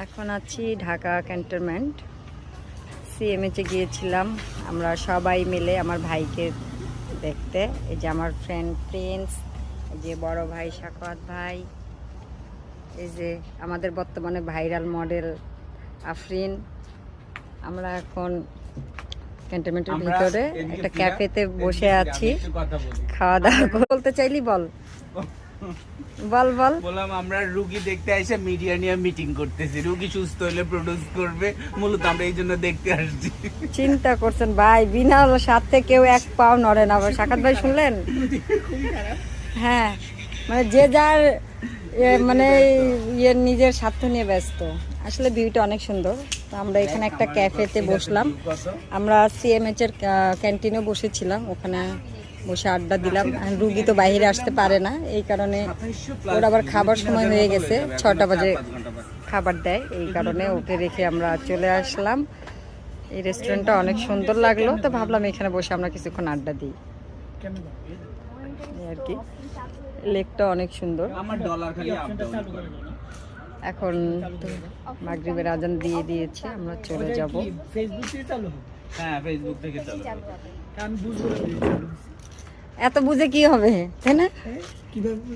এখন আছি ঢাকা ক্যান্টনমেন্ট। সিএমএইচে গিয়েছিলাম আমরা সবাই মিলে আমার ভাইকে দেখতে। এই যে আমার ফ্রেন্ড প্রিন্স, এই যে বড় ভাই সাখাওয়াত ভাই, এই যে আমাদের বর্তমানে ভাইরাল মডেল আফরিন। আমরা এখন ক্যান্টনমেন্টের ভিতরে একটা ক্যাফেতে বসে আছি, খাওয়া দাওয়া বলতে চাইলি বল বল বল। বললাম আমরা রুগী দেখতে এসে মিডিয়া নিয়ে মিটিং করতেছি, রুগী সুস্থ হলে প্রডিউস করবে, মূলত আমরা এই জন্য দেখতে আসছি। চিন্তা করছেন ভাই, বিনা সাথে কেউ এক পাও নড়ে না। সাখাত ভাই শুনলেন? হ্যাঁ, মানে যে যার মানে নিজের স্বার্থ নিয়ে ব্যস্ত। আসলে ভিউটা অনেক সুন্দর। তো আমরা এখানে একটা ক্যাফেতে বসলাম। আমরা সিএমএইচ এর ক্যান্টিনেও বসেছিলাম, ওখানে বসে আড্ডা দিলাম। রুগী তো বাইরে আসতে পারে না, এই কারণে ওর আবার খাবার সময় হয়ে গেছে, 6টা বাজে খাবার দেয়, এই কারণে ওকে রেখে আমরা চলে আসলাম। এই রেস্টুরেন্টটা অনেক সুন্দর লাগলো, তো ভাবলাম এখানে বসে আমরা কিছুক্ষণ আড্ডা দিই আর কি। লেকটা অনেক সুন্দর। এখন মাগরিবের আজান দিয়ে দিয়েছে, আমরা চলে যাব। হ্যাঁ, ফেসবুক থেকে চালু। এত বুঝে কি হবে, তাই না? কিভাবে